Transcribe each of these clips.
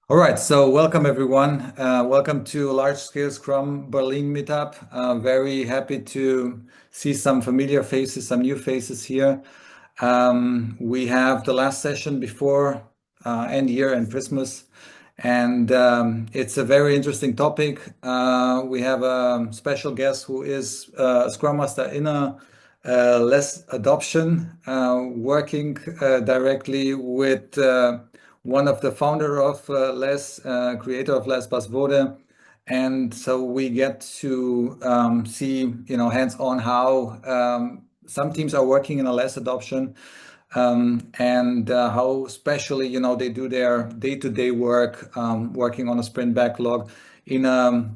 All right, so welcome everyone. Welcome to Large Scale Scrum Berlin meetup. Very happy to see some familiar faces, some new faces here. We have the last session before end year and Christmas, and it's a very interesting topic. We have a special guest who is a Scrum Master in a less adoption, working directly with one of the founder of Less, creator of Less Basvode. And so we get to see, hands-on how some teams are working in a less adoption, and how especially, they do their day-to-day work, working on a sprint backlog in a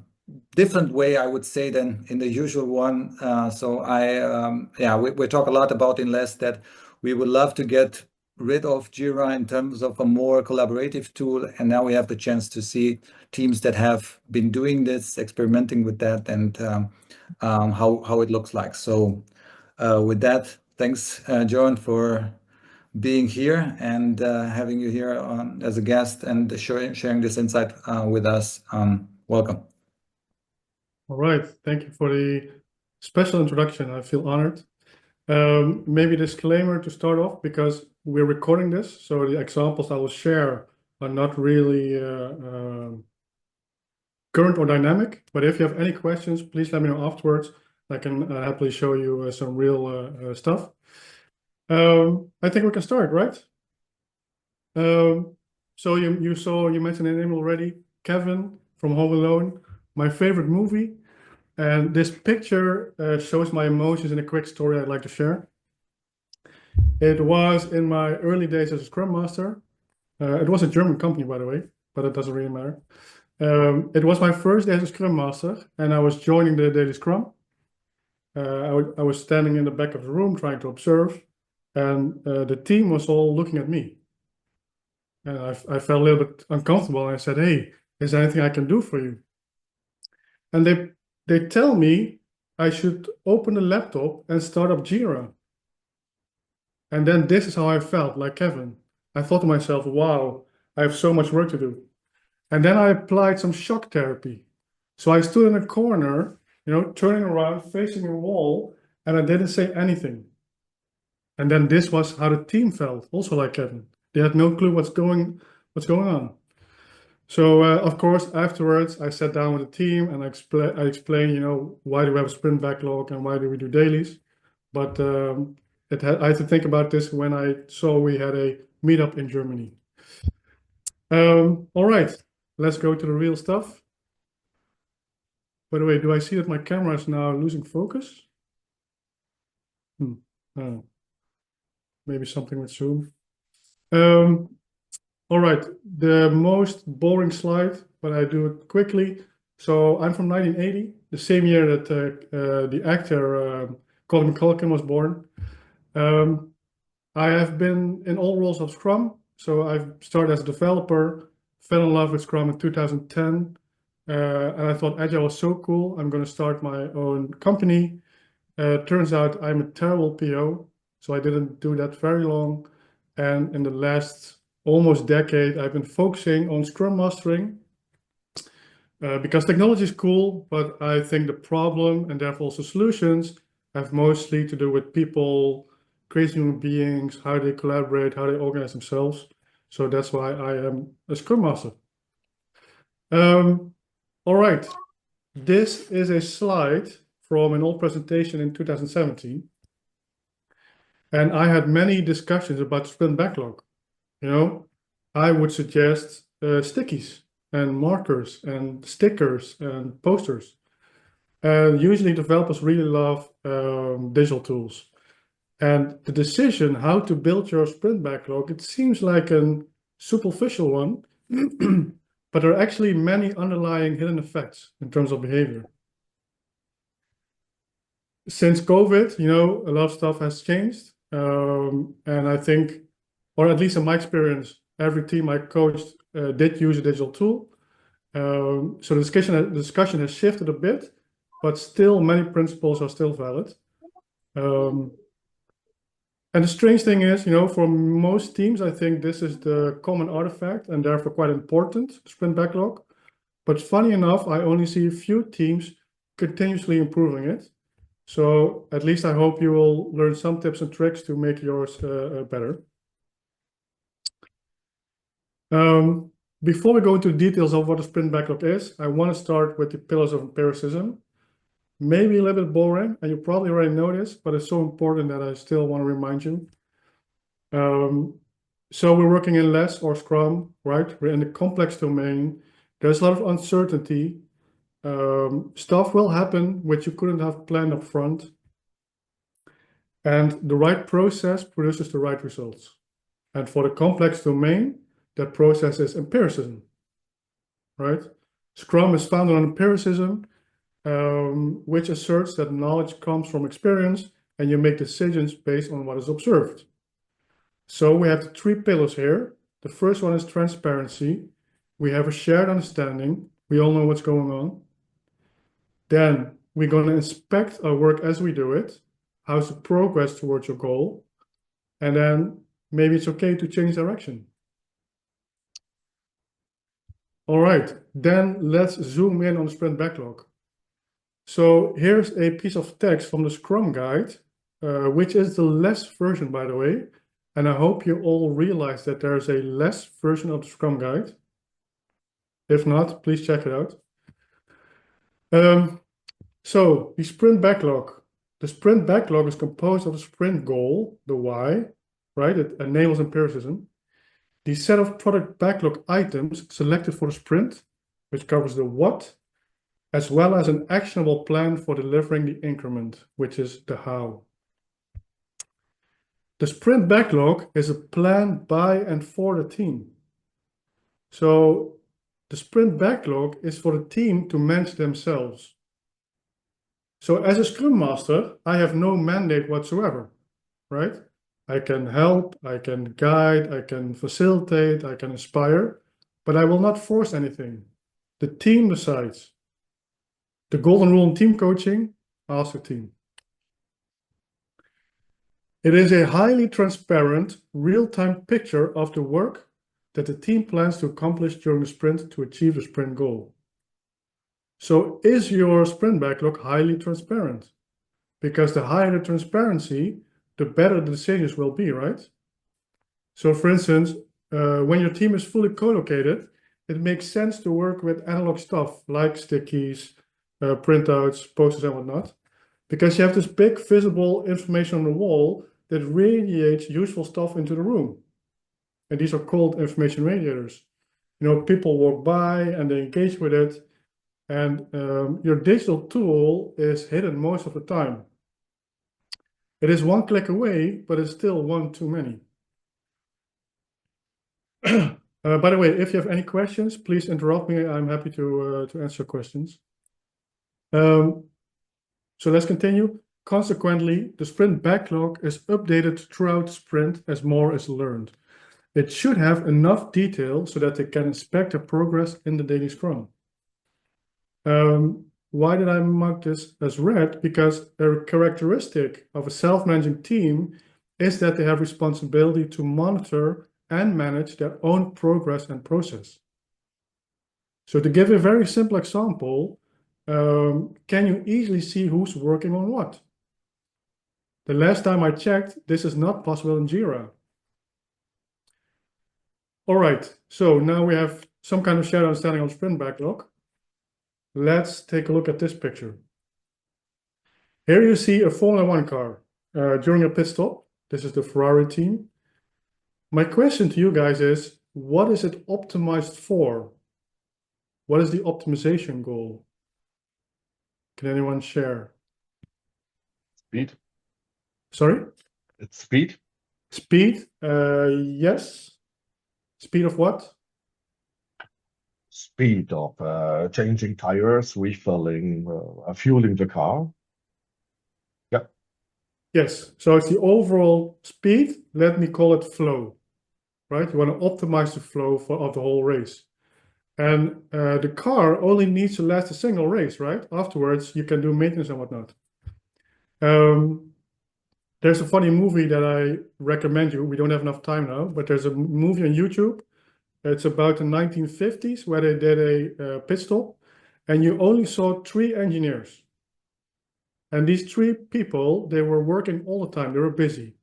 different way, I would say, than in the usual one. We talk a lot about in Less that we would love to get rid of Jira in terms of a more collaborative tool. And now we have the chance to see teams that have been doing this, experimenting with that, and how it looks like. So with that, thanks, Joan, for being here and having you here as a guest and sharing this insight with us. Welcome. All right, thank you for the special introduction. I feel honored. Maybe a disclaimer to start off, because we're recording this, so the examples I will share are not really current or dynamic. But if you have any questions, please let me know afterwards. I can happily show you some real stuff. I think we can start, right? So you mentioned the name already, Kevin from Home Alone, my favorite movie. And this picture shows my emotions in a quick story I'd like to share. It was in my early days as a Scrum Master. It was a German company, by the way, but it doesn't really matter. It was my first day as a Scrum Master, and I was joining the daily Scrum. I was standing in the back of the room trying to observe, and the team was all looking at me. And I felt a little bit uncomfortable, and I said, "Hey, is there anything I can do for you?" And they tell me I should open the laptop and start up Jira. And then this is how I felt, like Kevin. I thought to myself, wow, I have so much work to do. And then I applied some shock therapy. So I stood in a corner, turning around, facing a wall, and I didn't say anything. And then this was how the team felt, also like Kevin. They had no clue what's going on. So of course, afterwards, I sat down with the team and I explained, why do we have a sprint backlog and why do we do dailies? But I had to think about this when I saw we had a meetup in Germany. All right, let's go to the real stuff. By the way, do I see that my camera is now losing focus? Maybe something with Zoom. All right, the most boring slide, but I do it quickly. So I'm from 1980, the same year that the actor Colin Culkin was born. I have been in all roles of Scrum. So I've started as a developer, fell in love with Scrum in 2010, and I thought Agile was so cool. I'm going to start my own company. Turns out I'm a terrible PO, so I didn't do that very long. And in the last almost decade, I've been focusing on Scrum Mastering because technology is cool, but I think the problem and therefore also solutions have mostly to do with people, crazy human beings, how they collaborate, how they organize themselves. So that's why I am a Scrum Master. All right, this is a slide from an old presentation in 2017. And I had many discussions about Sprint Backlog. I would suggest stickies and markers and stickers and posters. Usually developers really love digital tools. And the decision how to build your sprint backlog, it seems like a superficial one, but there are actually many underlying hidden effects in terms of behavior. Since COVID, a lot of stuff has changed. And I think, or at least in my experience, every team I coached did use a digital tool. So the discussion has shifted a bit, but still many principles are still valid. And the strange thing is, for most teams, I think this is the common artifact and therefore quite important, sprint backlog. But funny enough, I only see a few teams continuously improving it. So at least I hope you will learn some tips and tricks to make yours better. Before we go into details of what a sprint backlog is, I want to start with the pillars of empiricism. Maybe a little bit boring, and you probably already know this, but it's so important that I still want to remind you. So we're working in less or Scrum, right? We're in the complex domain. There's a lot of uncertainty. Stuff will happen which you couldn't have planned up front. And the right process produces the right results. And for the complex domain, that process is empiricism, right? Scrum is founded on empiricism, which asserts that knowledge comes from experience and you make decisions based on what is observed. So we have the three pillars here. The first one is transparency. We have a shared understanding. We all know what's going on. Then we're going to inspect our work as we do it. How's the progress towards your goal? And then maybe it's okay to change direction. All right, then let's zoom in on the sprint backlog. So here's a piece of text from the Scrum Guide, which is the less version, by the way. And I hope you all realize that there's a less version of the Scrum Guide. If not, please check it out. So the sprint backlog. The sprint backlog is composed of the sprint goal, the why, right? It enables empiricism. The set of product backlog items selected for the sprint, which covers the what, as well as an actionable plan for delivering the increment, which is the how. The sprint backlog is a plan by and for the team. So the sprint backlog is for the team to manage themselves. So as a Scrum Master, I have no mandate whatsoever, right? I can help, I can guide, I can facilitate, I can inspire, but I will not force anything. The team decides. The golden rule in team coaching, ask the team. It is a highly transparent, real-time picture of the work that the team plans to accomplish during the sprint to achieve the sprint goal. So is your sprint backlog highly transparent? Because the higher the transparency, the better the decisions will be, right? So for instance, when your team is fully co-located, it makes sense to work with analog stuff like stickies, printouts, posters and whatnot, because you have this big visible information on the wall that radiates useful stuff into the room. And these are called information radiators. People walk by and they engage with it, and your digital tool is hidden most of the time. It is one click away, but it's still one too many. By the way, if you have any questions, please interrupt me. I'm happy to answer questions. So let's continue. Consequently, the sprint backlog is updated throughout the sprint as more is learned. It should have enough detail so that they can inspect the progress in the daily scrum. Why did I mark this as red? Because a characteristic of a self-managing team is that they have responsibility to monitor and manage their own progress and process. So to give a very simple example, can you easily see who's working on what? The last time I checked, this is not possible in Jira. All right, so now we have some kind of shared understanding of sprint backlog. Let's take a look at this picture. Here you see a Formula One car during a pit stop. This is the Ferrari team. My question to you guys is, what is it optimized for? What is the optimization goal? Can anyone share? Speed. Sorry? It's speed. Speed, yes. Speed of what? Speed of changing tires, refilling, fueling the car. Yeah. Yes, so it's the overall speed. Let me call it flow, right? You want to optimize the flow of the whole race. And the car only needs to last a single race, right? Afterwards, you can do maintenance and whatnot. There's a funny movie that I recommend you. We don't have enough time now, but there's a movie on YouTube. It's about the 1950s where they did a pit stop, and you only saw 3 engineers. And these 3 people, they were working all the time. They were busy.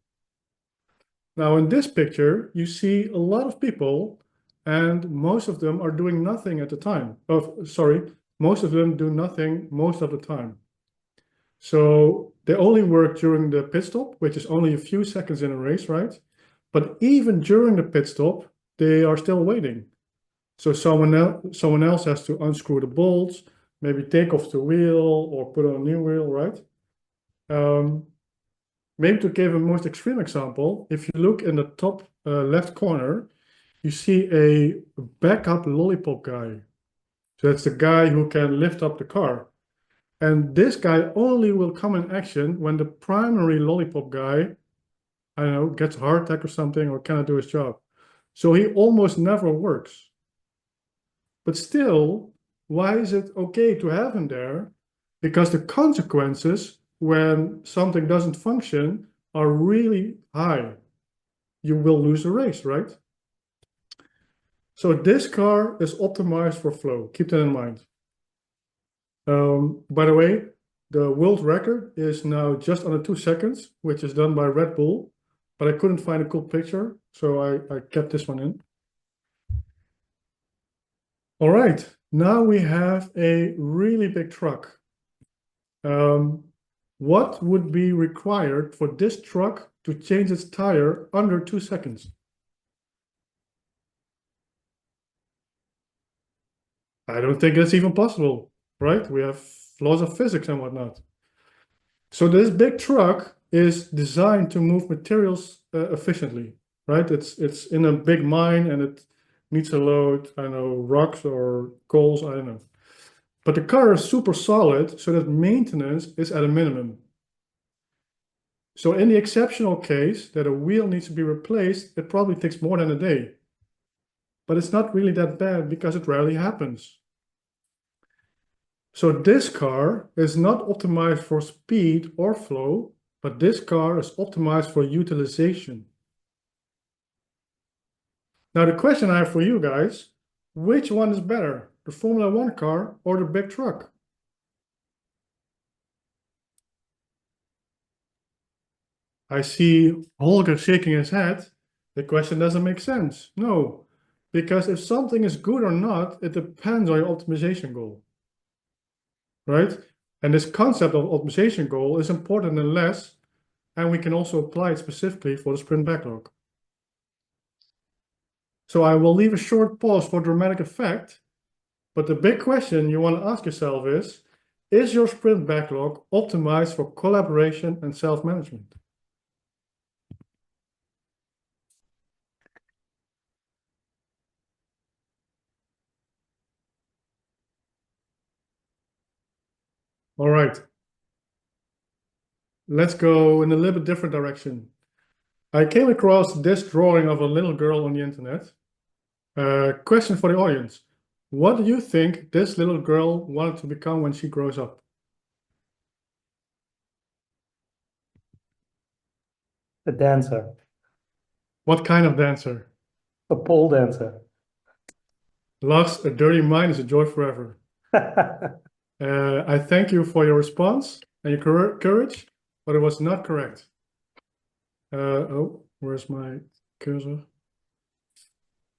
Now in this picture, you see a lot of people, and most of them are doing nothing at the time. Oh, sorry, most of them do nothing most of the time. So they only work during the pit stop, which is only a few seconds in a race, right? But even during the pit stop, they are still waiting. So someone else has to unscrew the bolts, maybe take off the wheel or put on a new wheel, right? Maybe to give a most extreme example, if you look in the top left corner, you see a backup lollipop guy. So that's the guy who can lift up the car. And this guy only will come in action when the primary lollipop guy, I don't know, gets a heart attack or something or cannot do his job. So he almost never works. But still, why is it okay to have him there? Because the consequences when something doesn't function are really high. You will lose a race, right? So this car is optimized for flow. Keep that in mind. By the way, the world record is now just under 2 seconds, which is done by Red Bull, but I couldn't find a cool picture, so I kept this one in. All right, now we have a really big truck. What would be required for this truck to change its tire under 2 seconds? I don't think it's even possible, right? We have laws of physics and whatnot. So this big truck is designed to move materials efficiently, right? It's in a big mine and it needs to load, I don't know, rocks or coals, I don't know. But the car is super solid, so that maintenance is at a minimum. So in the exceptional case that a wheel needs to be replaced, it probably takes more than a day. But it's not really that bad because it rarely happens. So this car is not optimized for speed or flow, but this car is optimized for utilization. Now the question I have for you guys, which one is better, the Formula 1 car or the big truck? I see Holger shaking his head. The question doesn't make sense. No, because if something is good or not, it depends on your optimization goal, right? And this concept of optimization goal is important nonetheless, and we can also apply it specifically for the sprint backlog. So I will leave a short pause for dramatic effect, but the big question you want to ask yourself is your sprint backlog optimized for collaboration and self-management? All right. Let's go in a little bit different direction. I came across this drawing of a little girl on the internet. Question for the audience. What do you think this little girl wanted to become when she grows up? A dancer, What kind of dancer? a pole dancer. Lars, a dirty mind is a joy forever. I thank you for your response and your courage, but it was not correct. Oh, where's my cursor?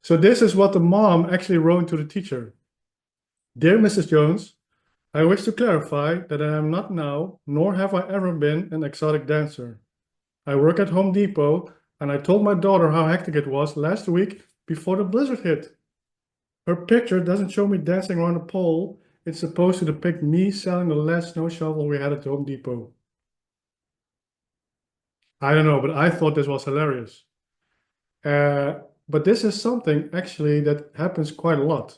So this is what the mom actually wrote to the teacher. Dear Mrs. Jones, I wish to clarify that I am not now, nor have I ever been, an exotic dancer. I work at Home Depot, and I told my daughter how hectic it was last week before the blizzard hit. Her picture doesn't show me dancing around a pole. It's supposed to depict me selling the last snow shovel we had at Home Depot. I don't know, but I thought this was hilarious. But this is something actually that happens quite a lot.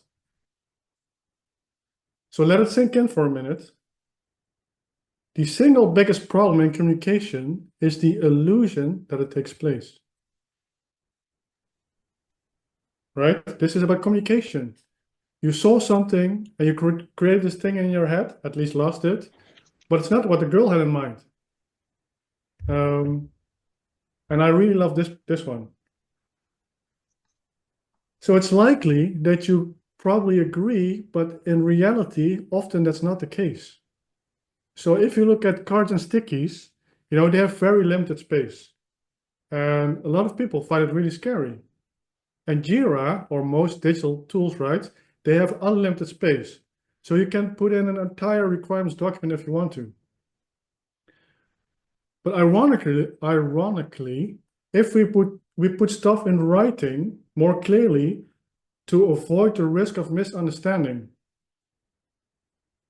So let it sink in for a minute. The single biggest problem in communication is the illusion that it takes place. Right? This is about communication. You saw something and you created this thing in your head, at least Lars did, but it's not what the girl had in mind. And I really love this one. So it's likely that you probably agree, but in reality, often that's not the case. So if you look at cards and stickies, they have very limited space. And a lot of people find it really scary. And Jira, or most digital tools, right, they have unlimited space. So you can put in an entire requirements document if you want to. But ironically, if we put stuff in writing more clearly to avoid the risk of misunderstanding.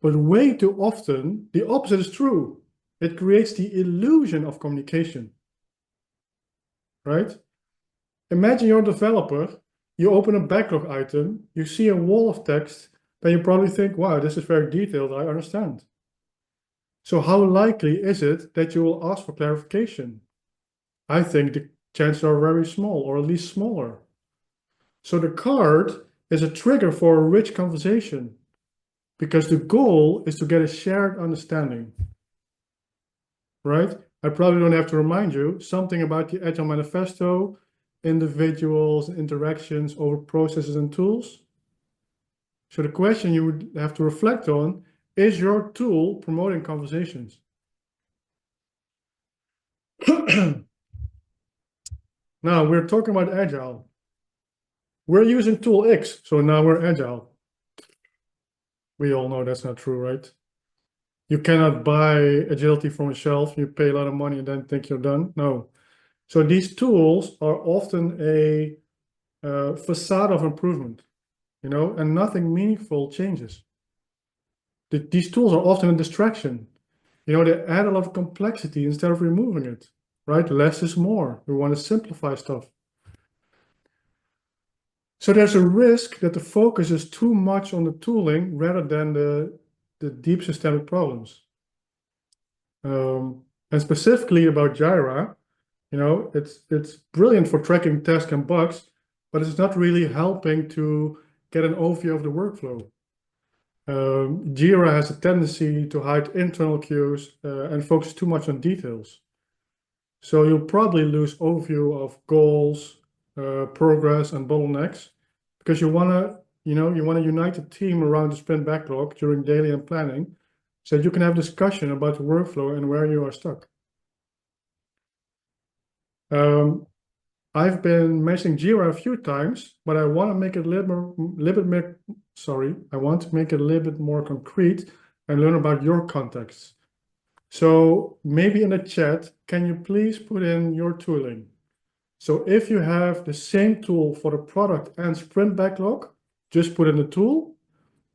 But way too often, the opposite is true. It creates the illusion of communication, right? Imagine you're a developer, you open a backlog item, you see a wall of text, then you probably think, wow, this is very detailed, I understand. So how likely is it that you will ask for clarification? I think the chances are very small, or at least smaller. So the card is a trigger for a rich conversation, because the goal is to get a shared understanding, right? I probably don't have to remind you something about the Agile Manifesto, individuals, interactions over processes and tools. So the question you would have to reflect on, is your tool promoting conversations? Now we're talking about Agile. We're using tool X, so now we're Agile. We all know that's not true, right? You cannot buy agility from a shelf, you pay a lot of money and then think you're done. No. So these tools are often a facade of improvement, and nothing meaningful changes. These tools are often a distraction. They add a lot of complexity instead of removing it, right? Less is more. We want to simplify stuff. So there's a risk that the focus is too much on the tooling rather than the deep systemic problems. And specifically about Jira, it's brilliant for tracking tasks and bugs, but it's not really helping to get an overview of the workflow. Jira has a tendency to hide internal queues and focus too much on details. So you'll probably lose overview of goals, progress, and bottlenecks, because you want to unite the team around the sprint backlog during daily and planning, so that you can have discussion about the workflow and where you are stuck. I've been mentioning Jira a few times, but I want to make it I want to make it a little bit more concrete and learn about your context. So maybe in the chat, can you please put in your tooling? So if you have the same tool for the product and sprint backlog, just put in the tool.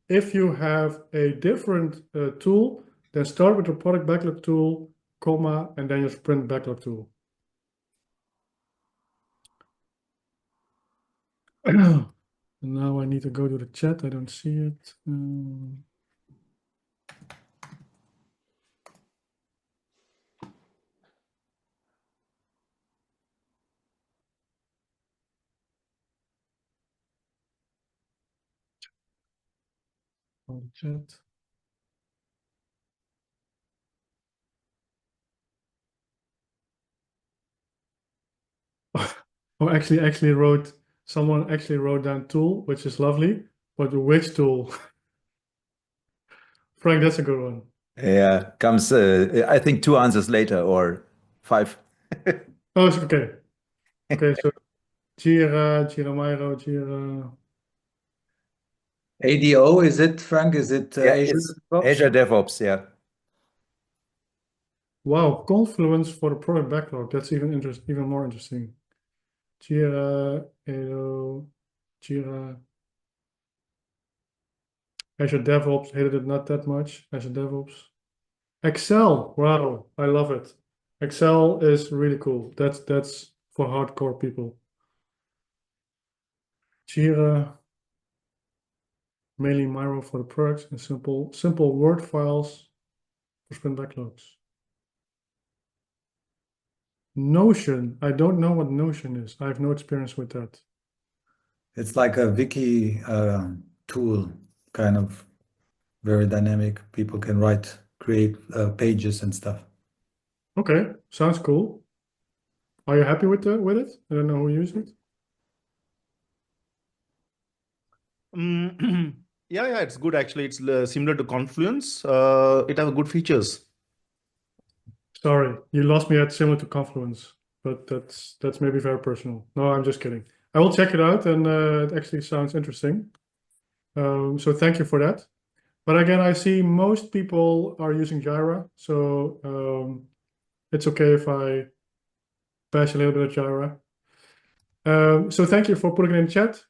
If you have a different tool, then start with the product backlog tool, comma, and then your sprint backlog tool. Now I need to go to the chat. I don't see it. On the chat. Oh, someone actually wrote down tool, which is lovely, but which tool? Frank, that's a good one. Yeah, comes, I think 2 answers later or 5. Oh, it's okay. Okay, so Jira, Miro, Jira. ADO, is it, Frank? Is it Yeah, Azure it's DevOps? Azure DevOps, yeah. Wow, Confluence for the product backlog. That's even more interesting. Jira, ADO, Jira. Azure DevOps, hated it not that much. Azure DevOps. Excel, wow, I love it. Excel is really cool. That's for hardcore people. Jira, mainly Miro for the products, and simple Word files for sprint backlogs. Notion, I don't know what Notion is. I have no experience with that. It's like a wiki tool, kind of very dynamic. People can create pages and stuff. Okay, sounds cool. Are you happy with it? I don't know who used it. Yeah, it's good actually. It's similar to Confluence. It has good features. Sorry, you lost me at similar to Confluence, but that's maybe very personal. No, I'm just kidding. I will check it out, and it actually sounds interesting. So thank you for that. But again, I see most people are using Jira, so it's okay if I bash a little bit of Jira. So thank you for putting it in chat.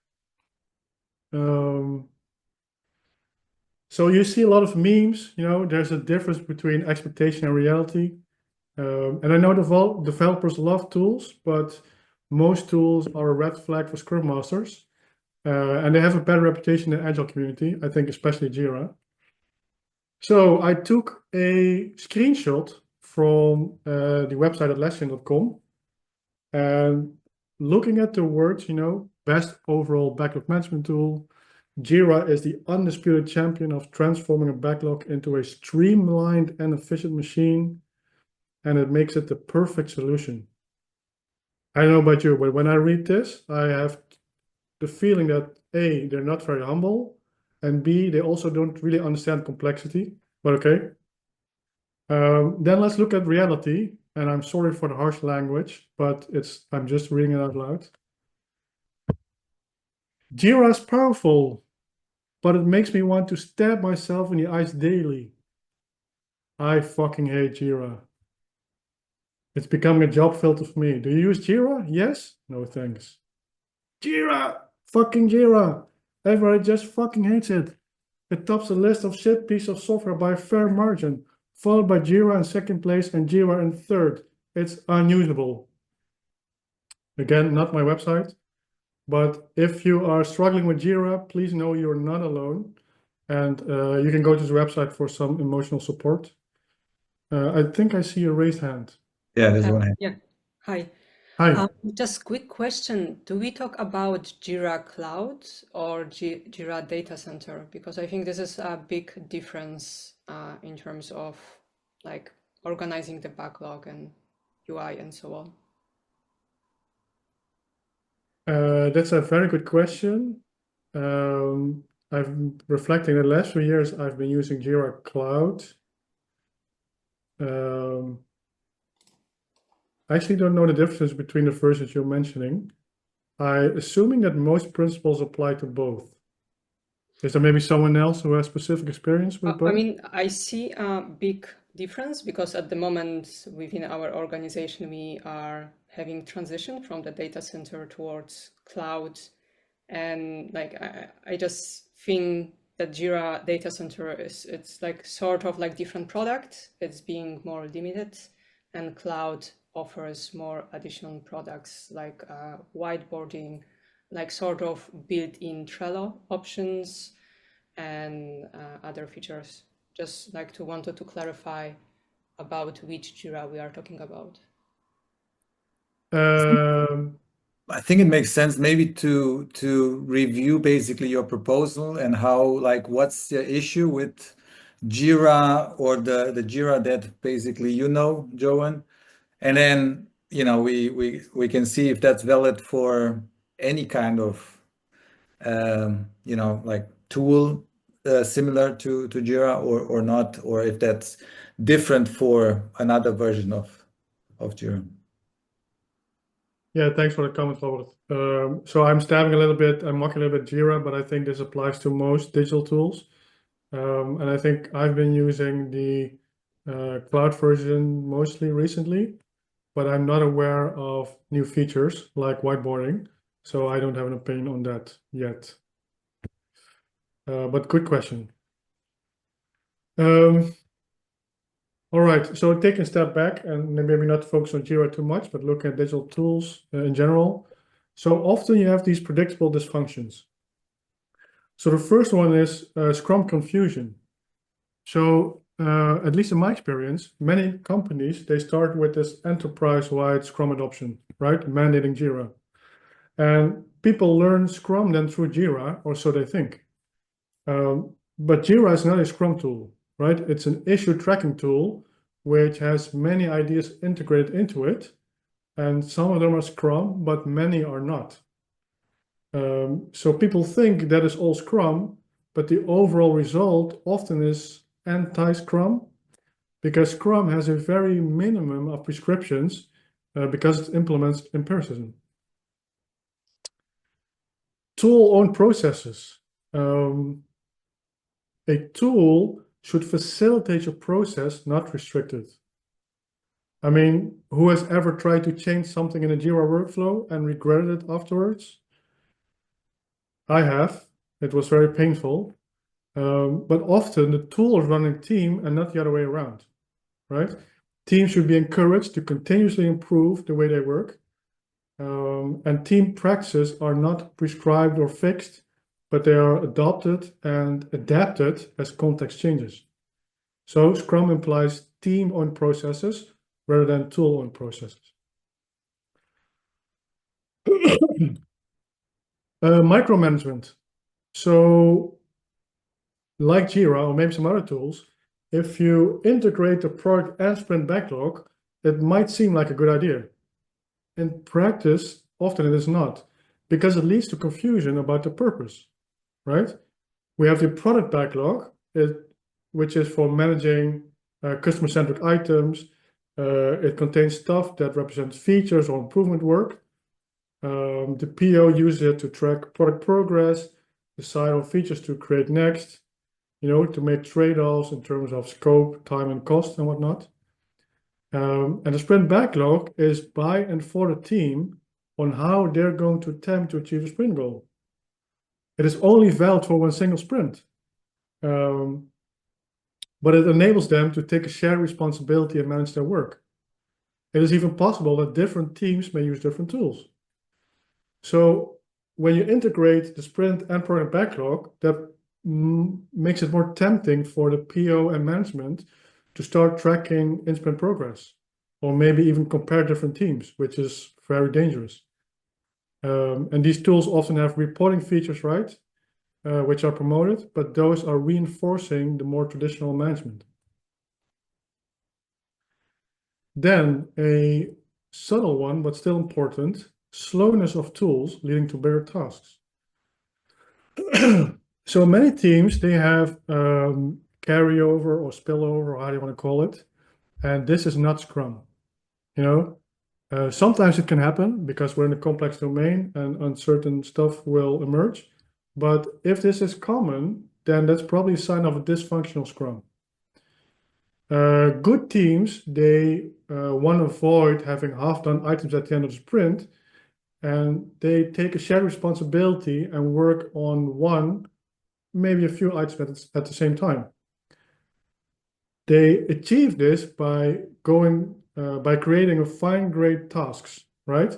So you see a lot of memes, there's a difference between expectation and reality. And I know developers love tools, but most tools are a red flag for Scrum Masters. And they have a bad reputation in the Agile community, I think especially Jira. So I took a screenshot from the website atlassian.com, and looking at the words, best overall backlog management tool, Jira is the undisputed champion of transforming a backlog into a streamlined and efficient machine, and it makes it the perfect solution. I don't know about you, but when I read this, I have the feeling that A, they're not very humble, and B, they also don't really understand complexity, but okay. Then let's look at reality, and I'm sorry for the harsh language, but I'm just reading it out loud. Jira is powerful, but it makes me want to stab myself in the eyes daily. I fucking hate Jira. It's becoming a job filter for me. Do you use Jira? Yes? No thanks. Jira! Fucking Jira! Everybody just fucking hates it. It tops the list of shit piece of software by a fair margin, followed by Jira in second place and Jira in third. It's unusable. Again, not my website, but if you are struggling with Jira, please know you're not alone. And you can go to the website for some emotional support. I think I see a raised hand. Yeah, there's one hand. Yeah. Hi. Hi. Just quick question. Do we talk about Jira Cloud or Jira Data Center? Because I think this is a big difference in terms of like organizing the backlog and UI and so on. That's a very good question. I've reflecting the last few years, I've been using Jira Cloud. I actually don't know the difference between the versions you're mentioning. I'm assuming that most principles apply to both. Is there maybe someone else who has specific experience with both? I mean, I see a big difference because at the moment within our organization, we are having transition from the data center towards cloud. And like, I just think that Jira Data Center it's like sort of like different product. It's being more limited, and cloud offers more additional products like whiteboarding, like sort of built-in Trello options and other features. Just like wanted to clarify about which Jira we are talking about. I think it makes sense maybe to review basically your proposal and how, like, what's the issue with Jira or the Jira that basically Joan, and then we can see if that's valid for any kind of like tool similar to Jira or not, or if that's different for another version of Jira. Yeah, thanks for the comment, Robert. So I'm stabbing a little bit, I'm mocking a little bit Jira, but I think this applies to most digital tools. And I think I've been using the cloud version mostly recently, but I'm not aware of new features like whiteboarding, so I don't have an opinion on that yet. But good question. All right, so taking a step back and maybe not focus on Jira too much, but looking at digital tools in general. So often you have these predictable dysfunctions. So the first one is Scrum confusion. So at least in my experience, many companies, they start with this enterprise-wide Scrum adoption, right? Mandating Jira. And people learn Scrum then through Jira, or so they think. But Jira is not a Scrum tool, right? It's an issue tracking tool which has many ideas integrated into it, and some of them are Scrum, but many are not. So people think that is all Scrum, but the overall result often is anti-Scrum, because Scrum has a very minimum of prescriptions because it implements empiricism. Tool-owned processes. A tool should facilitate your process, not restrict it. I mean, who has ever tried to change something in a Jira workflow and regretted it afterwards? I have. It was very painful. But often the tool is running team and not the other way around, right? Teams should be encouraged to continuously improve the way they work. And team practices are not prescribed or fixed, but they are adopted and adapted as context changes. So Scrum implies team-owned processes rather than tool-owned processes. Micromanagement. So like Jira or maybe some other tools, if you integrate the product and Sprint Backlog, it might seem like a good idea. In practice, often it is not, because it leads to confusion about the purpose, right? We have the product backlog, which is for managing customer-centric items. It contains stuff that represents features or improvement work. The PO uses it to track product progress, decide on features to create next, to make trade-offs in terms of scope, time, and cost and whatnot. And the sprint backlog is by and for the team on how they're going to attempt to achieve a sprint goal. It is only valid for one single sprint, but it enables them to take a shared responsibility and manage their work. It is even possible that different teams may use different tools. So when you integrate the sprint and product backlog, that makes it more tempting for the PO and management to start tracking in-sprint progress, or maybe even compare different teams, which is very dangerous. And these tools often have reporting features, right, which are promoted, but those are reinforcing the more traditional management. Then a subtle one, but still important, slowness of tools leading to bigger tasks. So many teams, they have carryover or spillover, or how do you want to call it? And this is not Scrum. Sometimes it can happen because we're in a complex domain and uncertain stuff will emerge. But if this is common, then that's probably a sign of a dysfunctional Scrum. Good teams, they want to avoid having half-done items at the end of the sprint, and they take a shared responsibility and work on one, maybe a few items at the same time. They achieve this by creating a fine-grained tasks, right?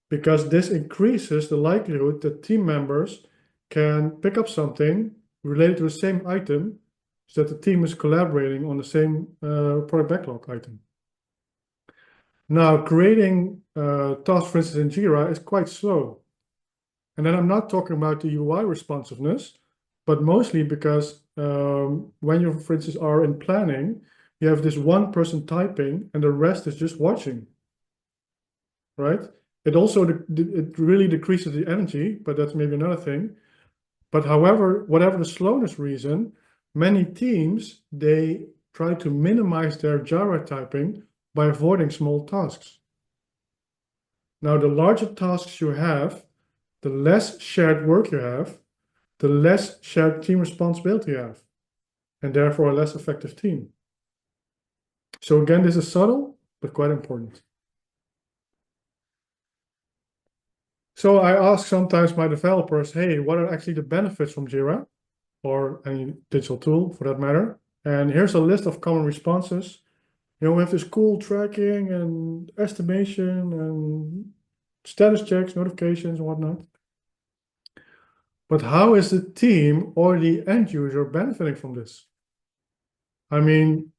Because this increases the likelihood that team members can pick up something related to the same item, so that the team is collaborating on the same product backlog item. Now, creating tasks, for instance, in Jira is quite slow. And then I'm not talking about the UI responsiveness, but mostly because when you, for instance, are in planning, you have this one person typing and the rest is just watching, right? It also, it really decreases the energy, but that's maybe another thing. But however, whatever the slowness reason, many teams, they try to minimize their Jira typing by avoiding small tasks. Now, the larger tasks you have, the less shared work you have, the less shared team responsibility you have, and therefore a less effective team. So again, this is subtle, but quite important. So I ask sometimes my developers, hey, what are actually the benefits from Jira or any digital tool for that matter? And here's a list of common responses. We have this cool tracking and estimation and status checks, notifications, and whatnot. But how is the team or the end user benefiting from this? I mean,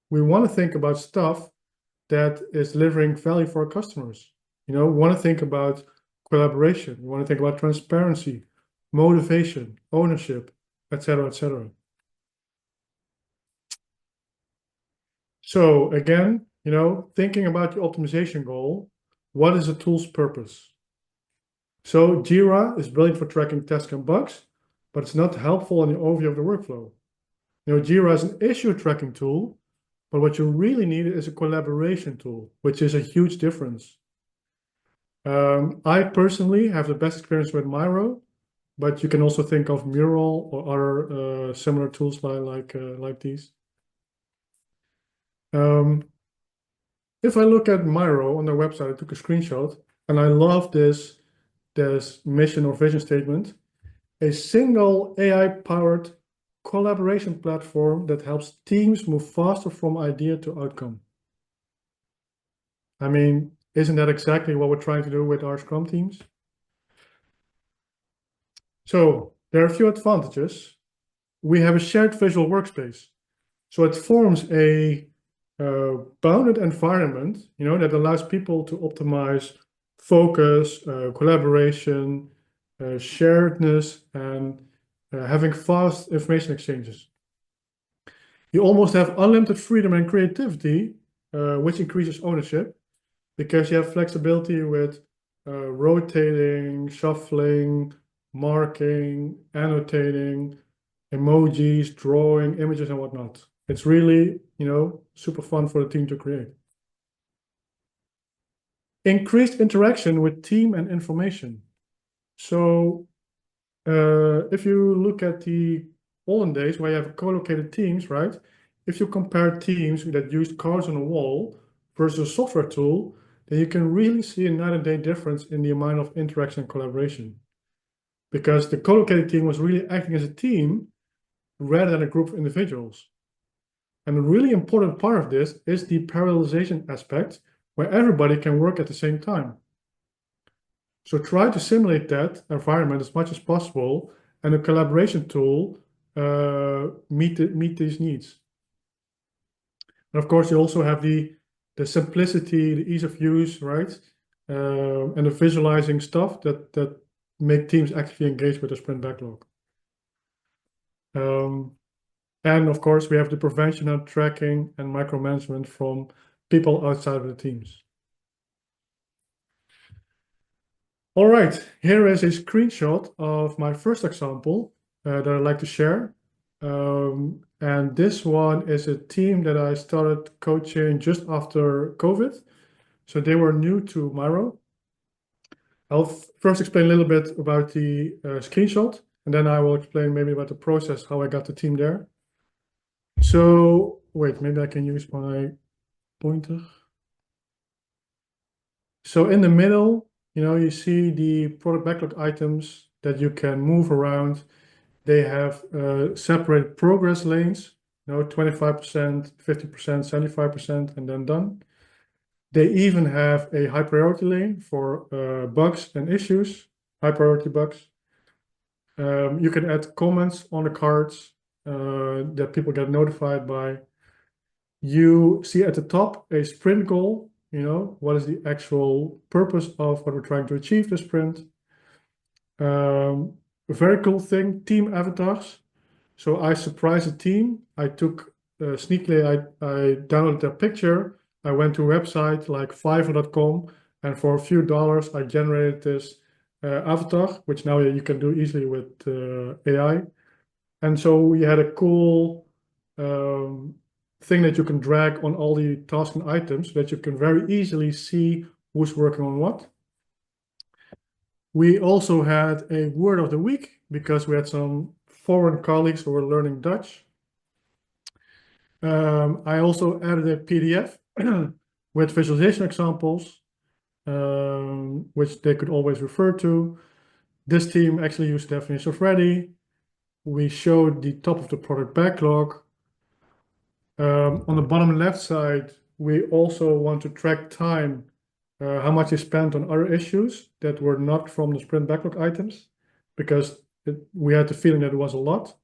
we want to think about stuff that is delivering value for our customers. We want to think about collaboration. We want to think about transparency, motivation, ownership, etc., etc. So again, thinking about the optimization goal, what is a tool's purpose? So Jira is brilliant for tracking tasks and bugs, but it's not helpful in the overview of the workflow. Jira is an issue tracking tool, but what you really need is a collaboration tool, which is a huge difference. I personally have the best experience with Miro, but you can also think of Miro or other similar tools like these. If I look at Miro on their website, I took a screenshot, and I love this mission or vision statement: a single AI-powered collaboration platform that helps teams move faster from idea to outcome. I mean, isn't that exactly what we're trying to do with our Scrum teams? So there are a few advantages. We have a shared visual workspace. So it forms a bounded environment, that allows people to optimize focus, collaboration, sharedness, and having fast information exchanges. You almost have unlimited freedom and creativity, which increases ownership, because you have flexibility with rotating, shuffling, marking, annotating, emojis, drawing, images, and whatnot. It's really, super fun for the team to create. Increased interaction with team and information. So if you look at the olden days where you have co-located teams, right? If you compare teams that used cards on a wall versus a software tool, then you can really see a night and day difference in the amount of interaction and collaboration. Because the co-located team was really acting as a team rather than a group of individuals. And a really important part of this is the parallelization aspect, where everybody can work at the same time. So try to simulate that environment as much as possible, and a collaboration tool meet these needs. And of course, you also have the simplicity, the ease of use, right? And the visualizing stuff that make teams actively engage with the Sprint Backlog. And of course, we have the prevention and tracking and micromanagement from people outside of the teams. All right, here is a screenshot of my first example that I'd like to share. And this one is a team that I started coaching just after COVID. So they were new to Miro. I'll first explain a little bit about the screenshot, and then I will explain maybe about the process, how I got the team there. So wait, maybe I can use my pointer. So in the middle, you see the product backlog items that you can move around. They have separated progress lanes, 25%, 50%, 75%, and then done. They even have a high priority lane for bugs and issues, high priority bugs. You can add comments on the cards that people get notified by. You see at the top a sprint goal, what is the actual purpose of what we're trying to achieve this sprint. A very cool thing, team avatars. So I surprised a team. I took sneakily, I downloaded their picture. I went to a website like Fiverr.com, and for a few dollars, I generated this avatar, which now you can do easily with AI. And so we had a cool thing that you can drag on all the tasks and items so that you can very easily see who's working on what. We also had a word of the week because we had some foreign colleagues who were learning Dutch. I also added a PDF with visualization examples, which they could always refer to. This team actually used the definition of ready. We showed the top of the product backlog. On the bottom left side, we also want to track time, how much is spent on other issues that were not from the Sprint Backlog items, because we had the feeling that it was a lot.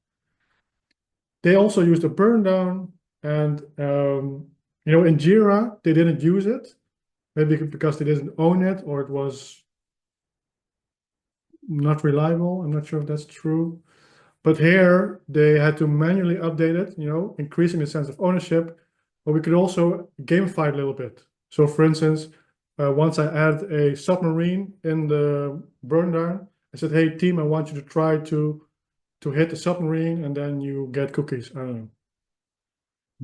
They also used a burn down, and in Jira, they didn't use it, maybe because they didn't own it or it was not reliable. I'm not sure if that's true. But here they had to manually update it, increasing the sense of ownership, but we could also gamify it a little bit. So for instance, once I added a submarine in the burn down, I said, hey team, I want you to try to hit the submarine and then you get cookies. I don't know.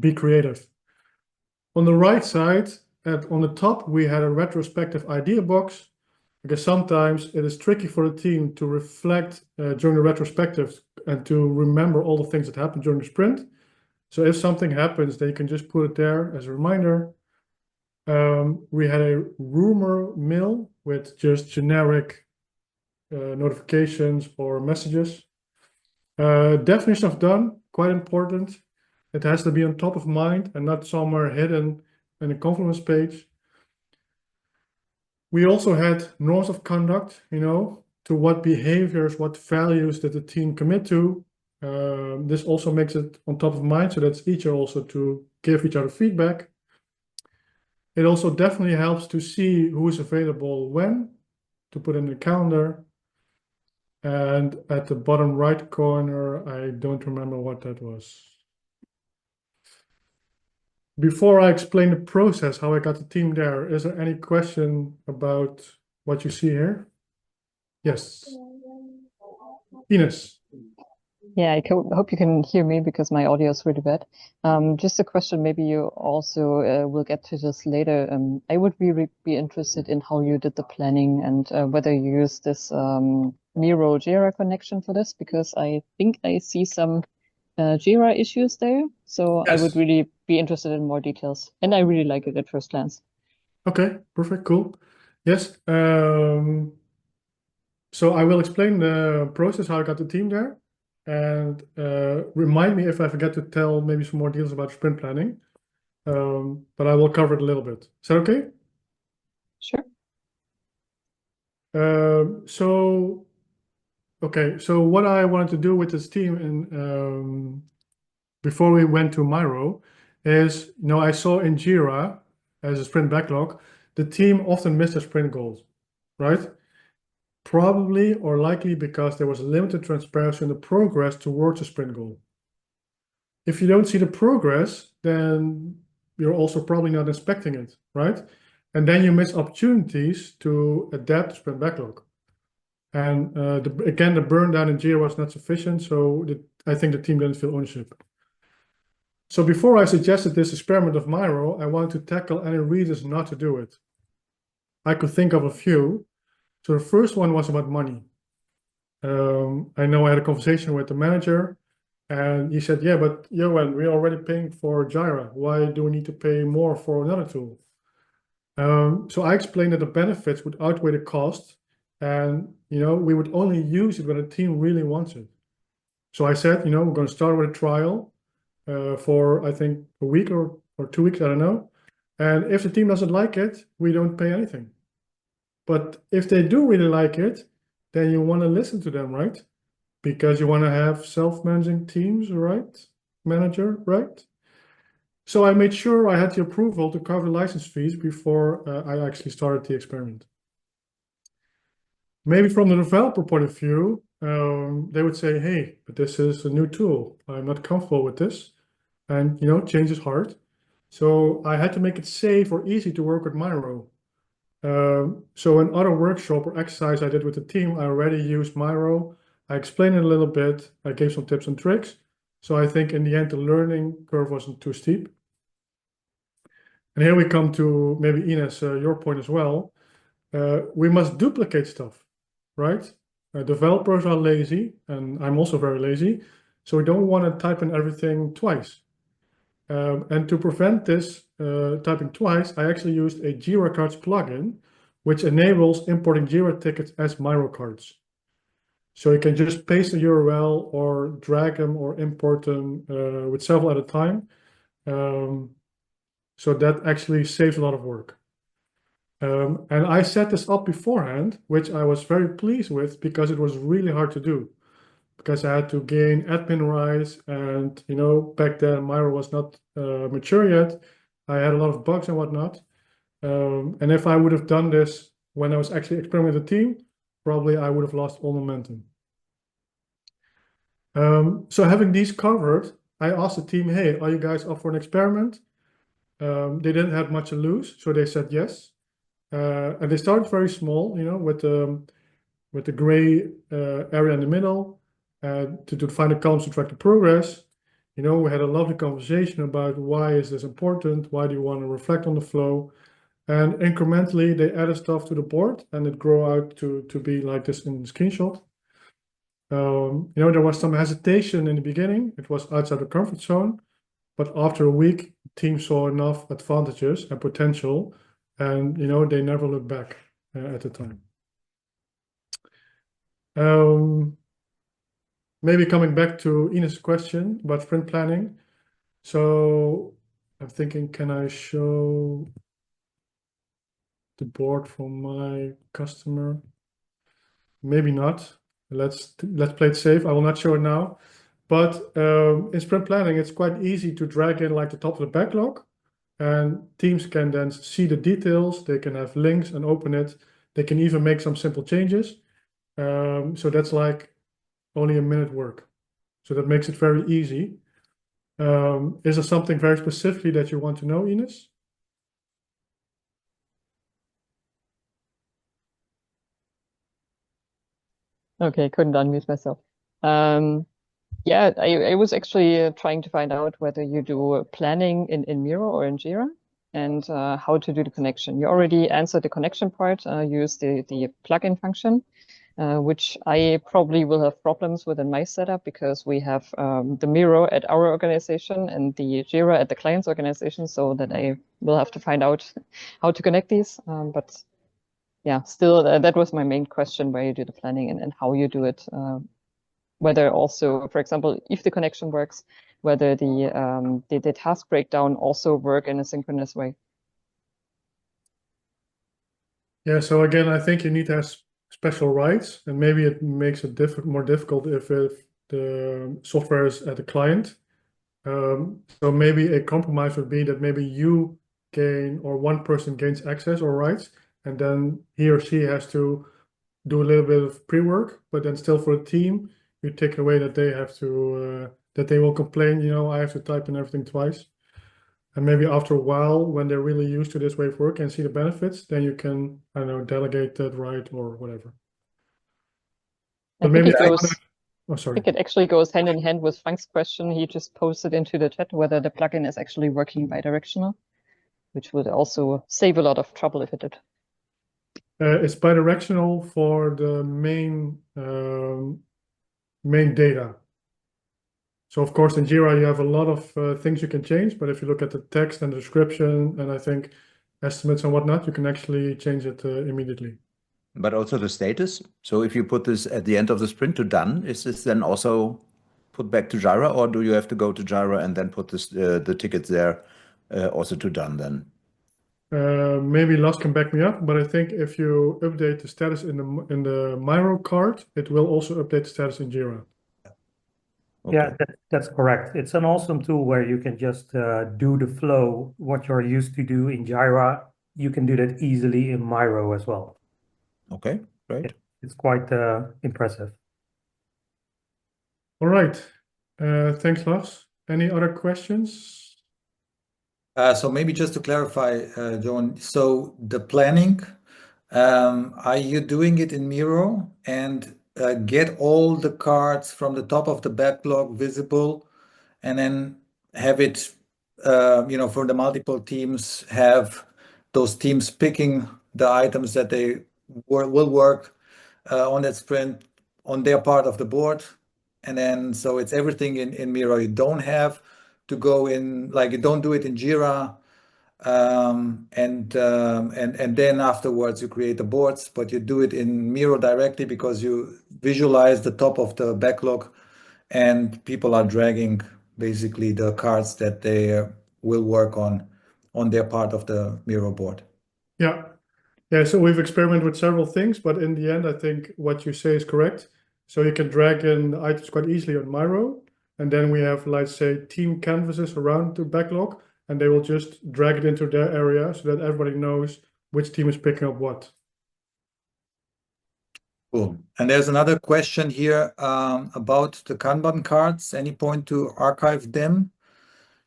Be creative. On the right side, on the top, we had a retrospective idea box, because sometimes it is tricky for the team to reflect during the retrospective and to remember all the things that happened during the sprint. So if something happens, they can just put it there as a reminder. We had a rumor mill with just generic notifications or messages. Definition of done, quite important. It has to be on top of mind and not somewhere hidden in a Confluence page. We also had norms of conduct, to what behaviors, what values did the team commit to. This also makes it on top of mind, so that's easier also to give each other feedback. It also definitely helps to see who is available when, to put in the calendar. And at the bottom right corner, I don't remember what that was. Before I explain the process, how I got the team there, is there any question about what you see here? Yes. Ines. Yeah, I hope you can hear me because my audio is really bad. Just a question, maybe you also will get to this later. I would really be interested in how you did the planning and whether you use this Miro Jira connection for this, because I think I see some Jira issues there. So Yes. I would really be interested in more details. And I really like it at first glance. Okay, perfect, cool. Yes. So I will explain the process, how I got the team there. And remind me if I forget to tell maybe some more details about sprint planning. But I will cover it a little bit. Is that okay? Sure. So what I wanted to do with this team, and before we went to Miro, is I saw in Jira as a sprint backlog, the team often missed their sprint goals, right? Probably or likely because there was limited transparency in the progress towards a sprint goal. If you don't see the progress, then you're also probably not inspecting it, right? And then you miss opportunities to adapt the sprint backlog. And again, the burn down in Jira was not sufficient, so I think the team didn't feel ownership. So before I suggested this experiment of Miro, I wanted to tackle any reasons not to do it. I could think of a few. So the first one was about money. I know I had a conversation with the manager, and he said, yeah, but Johan, we're already paying for Jira. Why do we need to pay more for another tool? So I explained that the benefits would outweigh the cost, and we would only use it when the team really wants it. So I said, we're going to start with a trial for, I think, a week or 2 weeks, I don't know. And if the team doesn't like it, we don't pay anything. But if they do really like it, then you want to listen to them, right? Because you want to have self-managing teams, right? Manager, right? So I made sure I had the approval to cover license fees before I actually started the experiment. Maybe from the developer point of view, they would say, hey, but this is a new tool. I'm not comfortable with this. And, change is hard. So I had to make it safe or easy to work with Miro. So in other workshop or exercise I did with the team, I already used Miro. I explained it a little bit. I gave some tips and tricks. So I think in the end, the learning curve wasn't too steep. And here we come to maybe Ines, your point as well. We must duplicate stuff, right? Developers are lazy, and I'm also very lazy. So we don't want to type in everything twice. And to prevent this typing twice, I actually used a Jira Cards plugin, which enables importing Jira tickets as Miro cards. So you can just paste the URL or drag them or import them with several at a time. So that actually saves a lot of work. And I set this up beforehand, which I was very pleased with because it was really hard to do. Because I had to gain admin rights, and back then Miro was not mature yet. I had a lot of bugs and whatnot. And if I would have done this when I was actually experimenting with the team, probably I would have lost all momentum. So having these covered, I asked the team, hey, are you guys up for an experiment? they didn't have much to lose, so they said yes. And they started very small, with the gray area in the middle, to find the columns to track the progress. We had a lovely conversation about why is this important? Why do you want to reflect on the flow? And incrementally, they added stuff to the board, and it grew out to be like this in the screenshot. There was some hesitation in the beginning. It was outside the comfort zone, but after a week, the team saw enough advantages and potential, and they never looked back at the time. Maybe coming back to Ines' question about sprint planning. So I'm thinking, can I show the board for my customer? Maybe not. Let's play it safe. I will not show it now. But in sprint planning, it's quite easy to drag in like the top of the backlog, and teams can then see the details. They can have links and open it. They can even make some simple changes. So that's like only a minute work. So that makes it very easy. Is there something very specifically that you want to know, Ines? Okay, couldn't unmute myself. Yeah, I was actually trying to find out whether you do planning in Miro or in Jira, and how to do the connection. You already answered the connection part. Use the plugin function, which I probably will have problems with in my setup, because we have the Miro at our organization and the Jira at the client's organization, so that I will have to find out how to connect these. But yeah, still, that was my main question, where you do the planning and how you do it. Whether also, for example, if the connection works, whether the task breakdown also work in a synchronous way. Yeah, so again, I think you need to have special rights, and maybe it makes it more difficult if the software is at the client. So maybe a compromise would be that maybe you gain, or one person gains access or rights, and then he or she has to do a little bit of pre-work, but then still for the team, you take away that they have to, that they will complain, I have to type in everything twice. And maybe after a while, when they're really used to this way of work and see the benefits, then you can, I don't know, delegate that right or whatever. But I think maybe it goes. Oh, I sorry. think it actually goes hand in hand with Frank's question. He just posted into the chat whether the plugin is actually working bidirectional, which would also save a lot of trouble if it did. It's bidirectional for the main data. So of course in Jira you have a lot of things you can change, but if you look at the text and the description, and I think estimates and whatnot, you can actually change it immediately. But also the status. So if you put this at the end of the sprint to done, is this then also put back to Jira, or do you have to go to Jira and then put this the tickets there also to done then? Maybe Lars can back me up, but I think if you update the status in the Miro card, it will also update the status in Jira. Okay. Yeah, that's correct. It's an awesome tool where you can just do the flow, what you're used to do in Jira. You can do that easily in Miro as well. Okay, great. It's quite impressive. All right. Thanks, Lars. Any other questions? So maybe just to clarify, John, so the planning, are you doing it in Miro and get all the cards from the top of the backlog visible, and then have it, for the multiple teams, have those teams picking the items that they will work on that sprint on their part of the board, and then so it's everything in Miro. You don't have to go in, like you don't do it in Jira, and then afterwards you create the boards, but you do it in Miro directly because you visualize the top of the backlog, and people are dragging basically the cards that they will work on their part of the Miro board. Yeah. Yeah, so we've experimented with several things, but in the end, I think what you say is correct. So you can drag in the items quite easily on Miro, and then we have, let's say, team canvases around the backlog, and they will just drag it into their area so that everybody knows which team is picking up what. Cool. And there's another question here about the Kanban cards. Any point to archive them?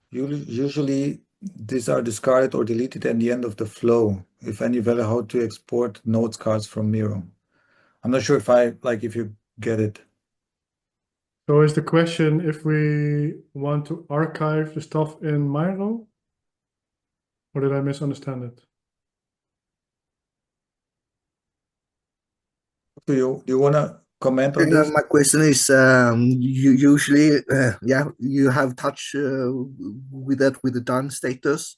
Usually these are discarded or deleted at the end of the flow. If any value, how to export notes cards from Miro. I'm not sure if you get it. So is the question if we want to archive the stuff in Miro? Or did I misunderstand it? Do you want to comment on this? My question is, you usually, you have touch with that with the done status,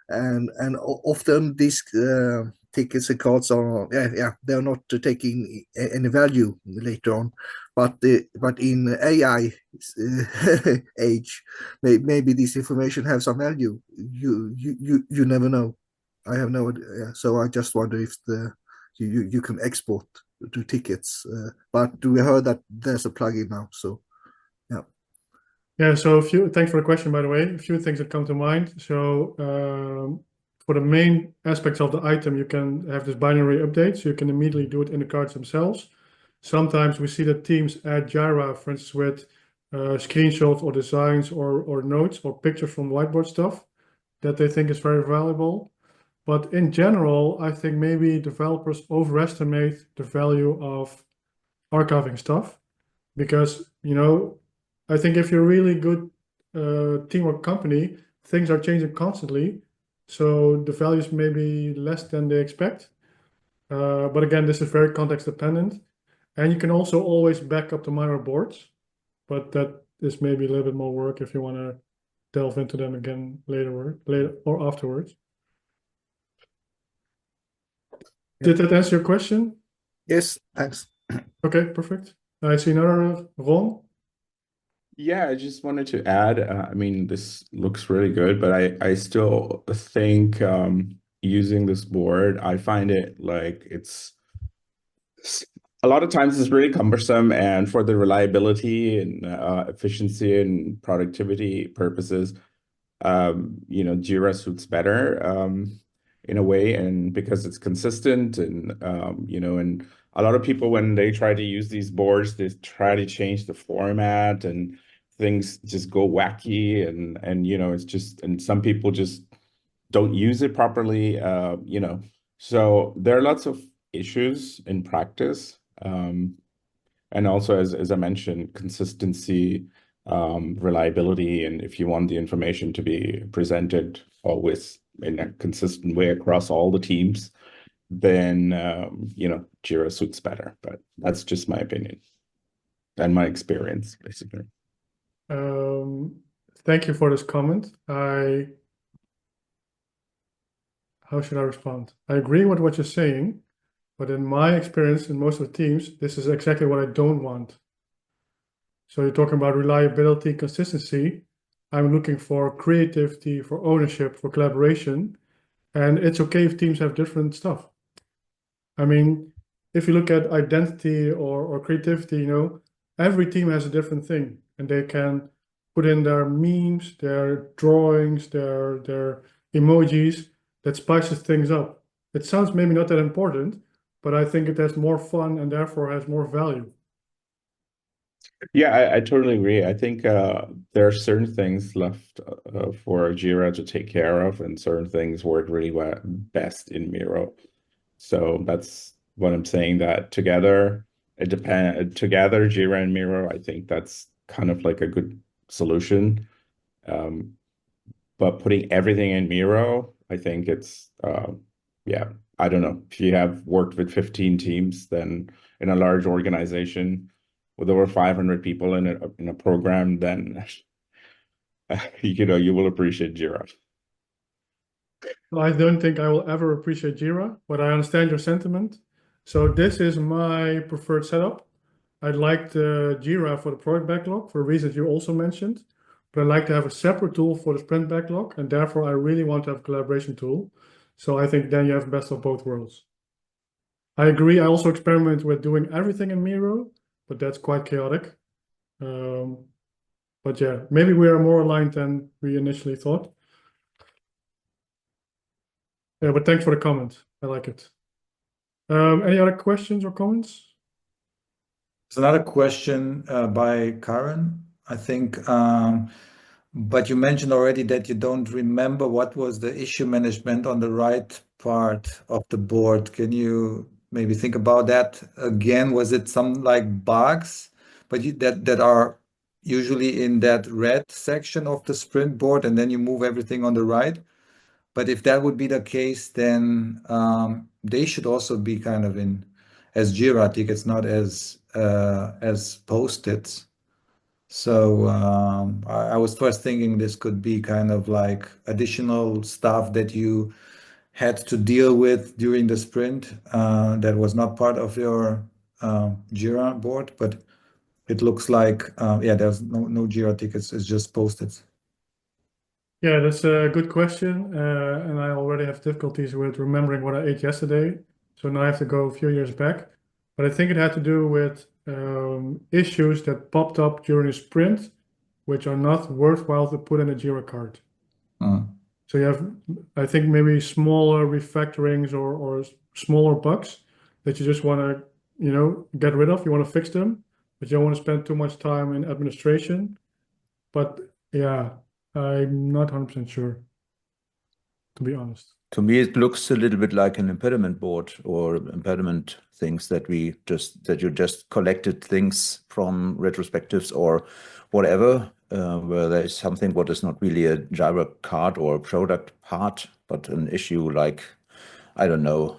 and often these tickets and cards are they're not taking any value later on, but in AI age, maybe this information have some value. You never know. I have no idea. So I just wonder if you can export to tickets, but we heard that there's a plugin now, so yeah. Yeah, so thanks for the question, by the way. A few things that come to mind. So for the main aspects of the item, you can have this binary update, so you can immediately do it in the cards themselves. Sometimes we see that teams add Jira, for instance, with screenshots or designs or notes or pictures from whiteboard stuff that they think is very valuable. But in general, I think maybe developers overestimate the value of archiving stuff because, I think if you're a really good team or company, things are changing constantly. So the values may be less than they expect. But again, this is very context dependent. And you can also always back up to Miro boards, but that is maybe a little bit more work if you want to delve into them again later or afterwards. Did that answer your question? Yes, thanks. Okay, perfect. I see another Ron. Yeah, I just wanted to add, I mean, this looks really good, but I still think using this board, I find it like a lot of times it's really cumbersome, and for the reliability and efficiency and productivity purposes, Jira suits better in a way, and because it's consistent and and a lot of people, when they try to use these boards, they try to change the format and things just go wacky and it's just, and some people just don't use it properly, so there are lots of issues in practice, and also as I mentioned, consistency, reliability, and if you want the information to be presented always in a consistent way across all the teams, then Jira suits better. But that's just my opinion and my experience, basically. Thank you for this comment. How should I respond? I agree with what you're saying, but in my experience in most of the teams, this is exactly what I don't want. So you're talking about reliability, consistency. I'm looking for creativity, for ownership, for collaboration. And it's okay if teams have different stuff. I mean, if you look at identity or creativity, every team has a different thing, and they can put in their memes, their drawings, their emojis that spices things up. It sounds maybe not that important, but I think it has more fun and therefore has more value. Yeah, I totally agree. I think there are certain things left for Jira to take care of, and certain things work really well best in Miro. So that's what I'm saying, that together, together, Jira and Miro, I think that's kind of like a good solution. But putting everything in Miro, I think it's, I don't know. If you have worked with 15 teams, then in a large organization with over 500 people in a program, then you will appreciate Jira. I don't think I will ever appreciate Jira, but I understand your sentiment. So this is my preferred setup. I like the Jira for the product backlog for reasons you also mentioned, but I like to have a separate tool for the sprint backlog, and therefore I really want to have a collaboration tool. So I think then you have the best of both worlds. I agree. I also experiment with doing everything in Miro, but that's quite chaotic. But yeah, maybe we are more aligned than we initially thought. Yeah, but thanks for the comment. I like it. Any other questions or comments? There's another question by Karen. I think But you mentioned already that you don't remember what was the issue management on the right part of the board. Can you maybe think about that again? Was it some like bugs, but that are usually in that red section of the sprint board, and then you move everything on the right? But if that would be the case, then they should also be kind of in as Jira tickets, not as post-its. So I was first thinking this could be kind of like additional stuff that you had to deal with during the sprint that was not part of your Jira board, but it looks like yeah, there's no Jira tickets. It's just post-its. Yeah, that's a good question. And I already have difficulties with remembering what I ate yesterday. So now I have to go a few years back. But I think it had to do with issues that popped up during a sprint, which are not worthwhile to put in a Jira card. So you have, I think, maybe smaller refactorings or smaller bugs that you just want to, get rid of. You want to fix them, but you don't want to spend too much time in administration. But yeah, I'm not 100% sure, to be honest. To me, it looks a little bit like an impediment board or impediment things that you just collected things from retrospectives or whatever, where there is something what is not really a Jira card or a product part, but an issue like, I don't know,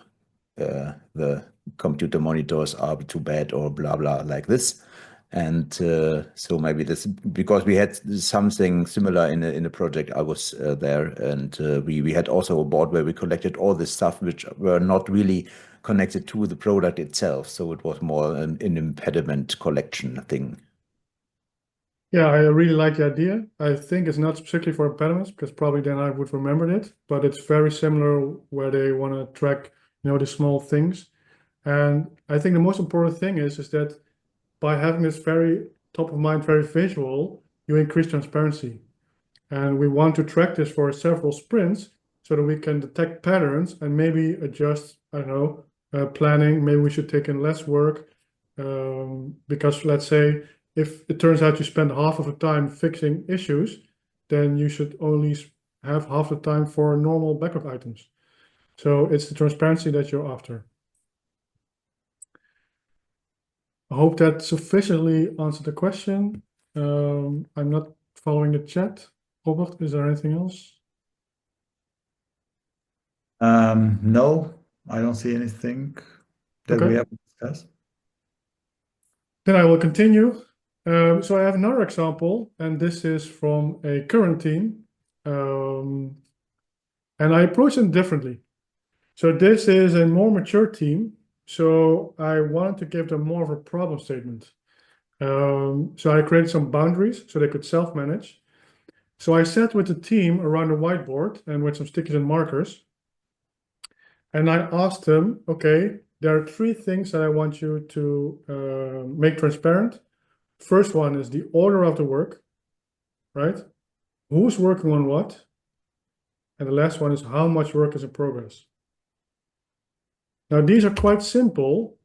the computer monitors are too bad or blah, blah, like this. And so maybe this, because we had something similar in a project I was there, and we had also a board where we collected all this stuff which were not really connected to the product itself. So it was more an impediment collection thing. Yeah, I really like the idea. I think it's not specifically for impediments because probably then I would remember it, but it's very similar where they want to track, the small things. And I think the most important thing is that by having this very top of mind, very visual, you increase transparency. And we want to track this for several sprints so that we can detect patterns and maybe adjust, I don't know, planning. Maybe we should take in less work because let's say if it turns out you spend half of the time fixing issues, then you should only have half the time for normal backup items. So it's the transparency that you're after. I hope that sufficiently answered the question. I'm not following the chat. Robert, is there anything else? No, I don't see anything that we have discussed. Then I will continue. So I have another example, and this is from a current team. And I approach them differently. So this is a more mature team. So I wanted to give them more of a problem statement. So I created some boundaries so they could self-manage. So I sat with the team around a whiteboard and with some stickers and markers. And I asked them, okay, there are 3 things that I want you to make transparent. First one is the order of the work, right? Who's working on what? And the last one is how much work is in progress. Now, these are quite simple,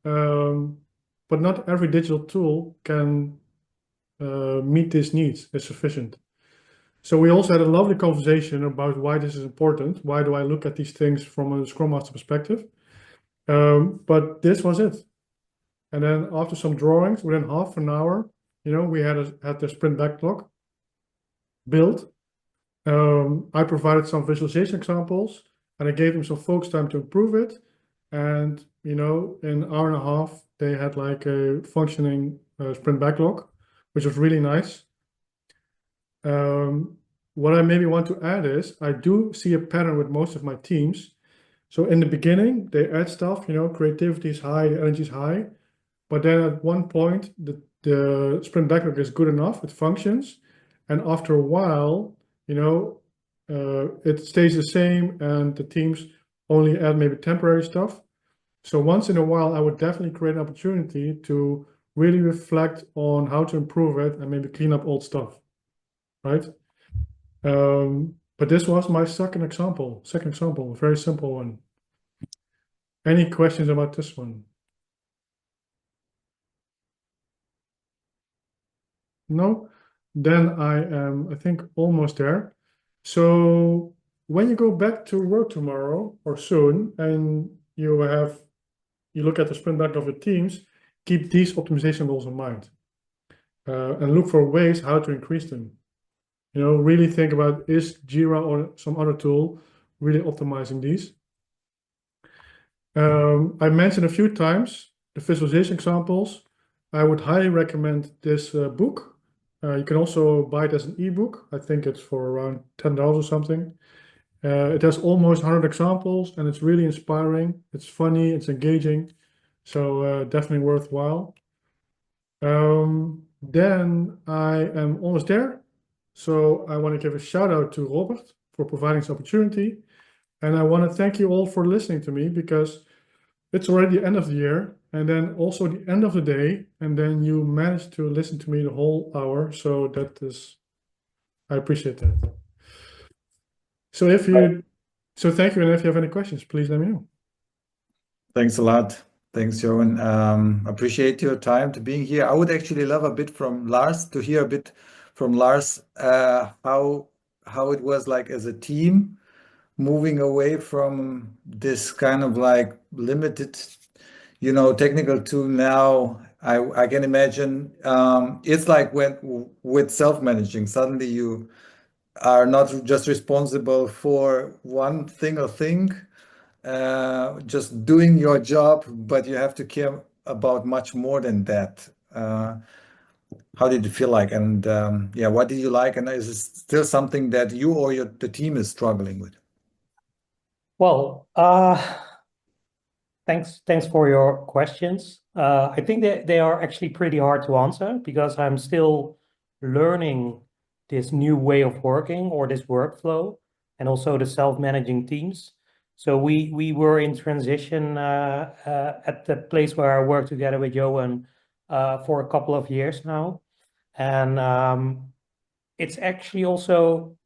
but not every digital tool can meet these needs as sufficient. So we also had a lovely conversation about why this is important. Why do I look at these things from a Scrum Master perspective? But this was it. And then after some drawings, within half an hour, we had the Sprint Backlog built. I provided some visualization examples, and I gave them some focus time to improve it. And in an hour and a half, they had like a functioning Sprint Backlog, which was really nice. What I maybe want to add is I do see a pattern with most of my teams. So in the beginning, they add stuff, creativity is high, energy is high. But then at one point, the Sprint Backlog is good enough, it functions. And after a while, it stays the same and the teams only add maybe temporary stuff. So once in a while, I would definitely create an opportunity to really reflect on how to improve it and maybe clean up old stuff, right? But this was my second example, a very simple one. Any questions about this one? No? then I am, I think, almost there. So when you go back to work tomorrow or soon, and you look at the sprint backlog of the teams, keep these optimization goals in mind, and look for ways how to increase them. Really think about, is Jira or some other tool really optimizing these? I mentioned a few times the visualization examples. I would highly recommend this book. You can also buy it as an ebook. I think it's for around $10 or something. It has almost 100 examples, and it's really inspiring. It's funny, it's engaging, so definitely worthwhile. Then I am almost there. So I want to give a shout out to Robert for providing this opportunity. And I want to thank you all for listening to me, because it's already the end of the year, and then also the end of the day, and then you managed to listen to me the whole hour. So I appreciate that. So thank you, and if you have any questions, please let me know. Thanks a lot. Thanks, Johan. Appreciate your time to being here. I would actually love a bit from Lars, to hear a bit from Lars, how it was like as a team, moving away from this kind of like limited, technical tool. Now I can imagine it's like with self-managing, suddenly you are not just responsible for one thing or thing, just doing your job, but you have to care about much more than that. How did it feel like? And what did you like? And is it still something that you or the team is struggling with? Well, thanks for your questions. I think that they are actually pretty hard to answer, because I'm still learning this new way of working, or this workflow, and also the self-managing teams. So we were in transition at the place where I work together with Johan for a couple of years now. And it's actually also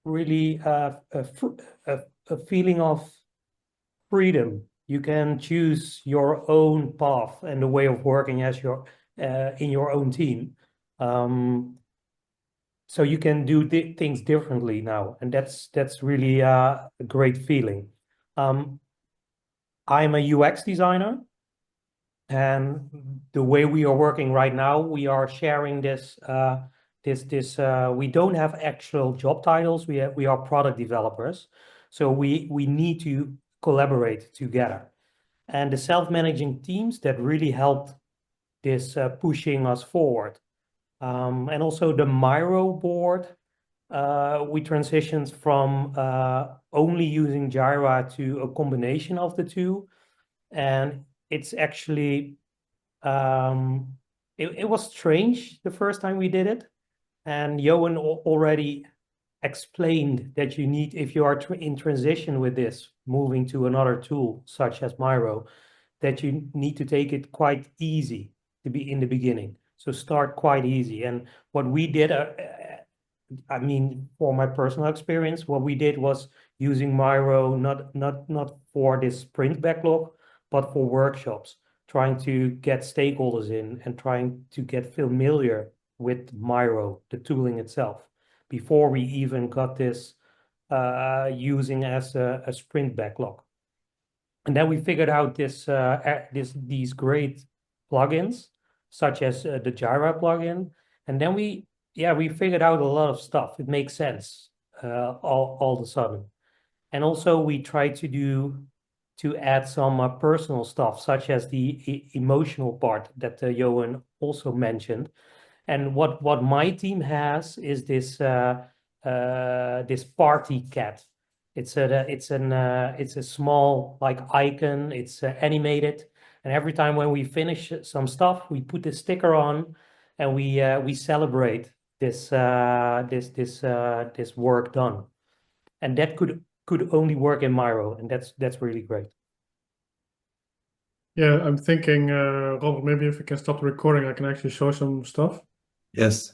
really a feeling of freedom. You can choose your own path and the way of working as in your own team. So you can do things differently now, and that's really a great feeling. I'm a UX designer, and the way we are working right now, we are sharing this. We don't have actual job titles. We are product developers, so we need to collaborate together. And the self-managing teams that really helped this pushing us forward. And also the Miro board, we transitioned from only using Jira to a combination of the two. And it's actually, it was strange the first time we did it. And Johan already explained that you need, if you are in transition with this, moving to another tool such as Miro, that you need to take it quite easy to be in the beginning. So start quite easy. And what we did, I mean, for my personal experience, what we did was using Miro not for this sprint backlog, but for workshops, trying to get stakeholders in and trying to get familiar with Miro, the tooling itself, before we even got this using as a sprint backlog. And then we figured out these great plugins, such as the Jira plugin. And then we figured out a lot of stuff. It makes sense all of a sudden. And also we tried to add some personal stuff, such as the emotional part that Johan also mentioned. And what my team has is this party cat. It's a small like icon. It's animated, and every time when we finish some stuff, we put this sticker on, and we celebrate this work done. And that could only work in Miro, and that's really great. Yeah, I'm thinking, Robert, maybe if we can stop the recording, I can actually show some stuff. Yes.